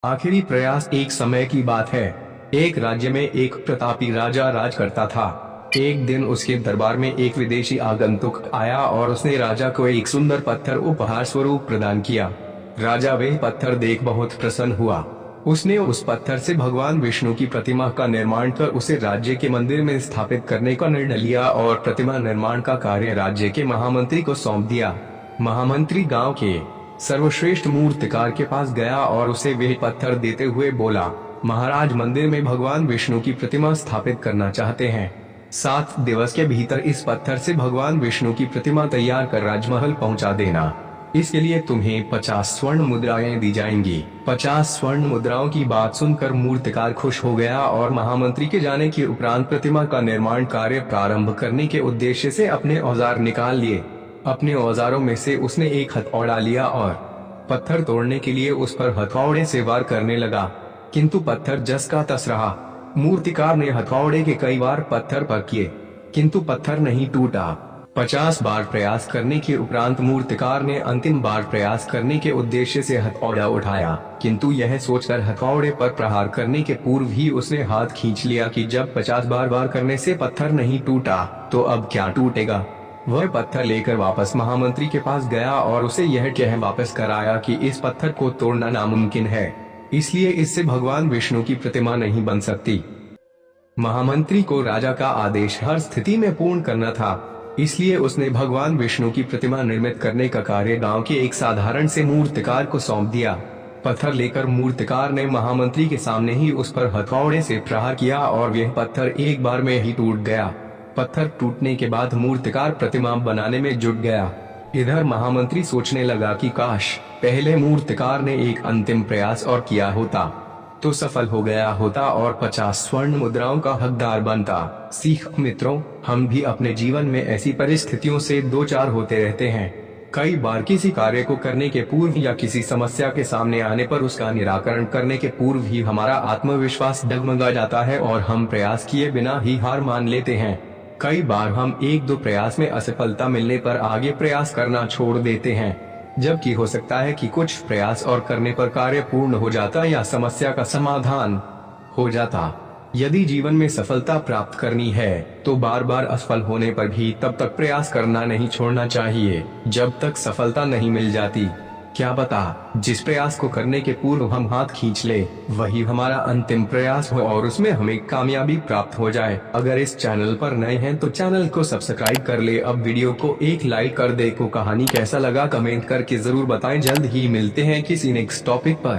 आखिरी प्रयास। एक समय की बात है, एक राज्य में एक प्रतापी राजा राज करता था। एक दिन उसके दरबार में एक विदेशी आगंतुक आया और उसने राजा को एक सुंदर पत्थर उपहार स्वरूप प्रदान किया। राजा वह पत्थर देख बहुत प्रसन्न हुआ। उसने उस पत्थर से भगवान विष्णु की प्रतिमा का निर्माण कर उसे राज्य के मंदिर में स्थापित करने का निर्णय लिया और प्रतिमा निर्माण का कार्य राज्य के महामंत्री को सौंप दिया। महामंत्री गांव के सर्वश्रेष्ठ मूर्तिकार के पास गया और उसे वह पत्थर देते हुए बोला, महाराज, मंदिर में भगवान विष्णु की प्रतिमा स्थापित करना चाहते हैं। 7 दिवस के भीतर इस पत्थर से भगवान विष्णु की प्रतिमा तैयार कर राजमहल पहुंचा देना। इसके लिए तुम्हें 50 स्वर्ण मुद्राएं दी जाएंगी। 50 स्वर्ण मुद्राओं की बात सुनकर मूर्तिकार खुश हो गया और महामंत्री के जाने के उपरांत प्रतिमा का निर्माण कार्य प्रारंभ करने के उद्देश्य से अपने औजार निकाल लिए। अपने औजारों में से उसने एक हथौड़ा लिया और पत्थर तोड़ने के लिए उस पर हथौड़े से वार करने लगा, किंतु पत्थर जस का तस रहा। मूर्तिकार ने हथौड़े के कई बार पत्थर पर किए, किंतु पत्थर नहीं टूटा। 50 बार प्रयास करने के उपरांत मूर्तिकार ने अंतिम बार प्रयास करने के उद्देश्य से हथौड़ा उठाया, किंतु यह सोचकर हथौड़े पर प्रहार करने के पूर्व ही उसने हाथ खींच लिया कि जब 50 बार वार करने से पत्थर नहीं टूटा तो अब क्या टूटेगा। वह पत्थर लेकर वापस महामंत्री के पास गया और उसे यह कह वापस कराया कि इस पत्थर को तोड़ना नामुमकिन है, इसलिए इससे भगवान विष्णु की प्रतिमा नहीं बन सकती। महामंत्री को राजा का आदेश हर स्थिति में पूर्ण करना था, इसलिए उसने भगवान विष्णु की प्रतिमा निर्मित करने का कार्य गांव के एक साधारण से मूर्तिकार को सौंप दिया। पत्थर लेकर मूर्तिकार ने महामंत्री के सामने ही उस पर हथौड़े से प्रहार किया और वह पत्थर एक बार में ही टूट गया। पत्थर टूटने के बाद मूर्तिकार प्रतिमा बनाने में जुट गया। इधर महामंत्री सोचने लगा कि काश पहले मूर्तिकार ने एक अंतिम प्रयास और किया होता तो सफल हो गया होता और 50 स्वर्ण मुद्राओं का हकदार बनता। सीख मित्रों, हम भी अपने जीवन में ऐसी परिस्थितियों से दो चार होते रहते हैं। कई बार किसी कार्य को करने के पूर्व या किसी समस्या के सामने आने पर उसका निराकरण करने के पूर्व ही हमारा आत्मविश्वास डगमगा जाता है और हम प्रयास किए बिना ही हार मान लेते हैं। कई बार हम 1-2 प्रयास में असफलता मिलने पर आगे प्रयास करना छोड़ देते हैं, जबकि हो सकता है कि कुछ प्रयास और करने पर कार्य पूर्ण हो जाता या समस्या का समाधान हो जाता। यदि जीवन में सफलता प्राप्त करनी है तो बार बार असफल होने पर भी तब तक प्रयास करना नहीं छोड़ना चाहिए जब तक सफलता नहीं मिल जाती। क्या पता जिस प्रयास को करने के पूर्व हम हाथ खींच ले वही हमारा अंतिम प्रयास हो और उसमें हमें कामयाबी प्राप्त हो जाए। अगर इस चैनल पर नए हैं तो चैनल को सब्सक्राइब कर ले। अब वीडियो को एक लाइक कर दे। को कहानी कैसा लगा कमेंट करके जरूर बताएं। जल्द ही मिलते हैं किसी नेक्स्ट टॉपिक पर।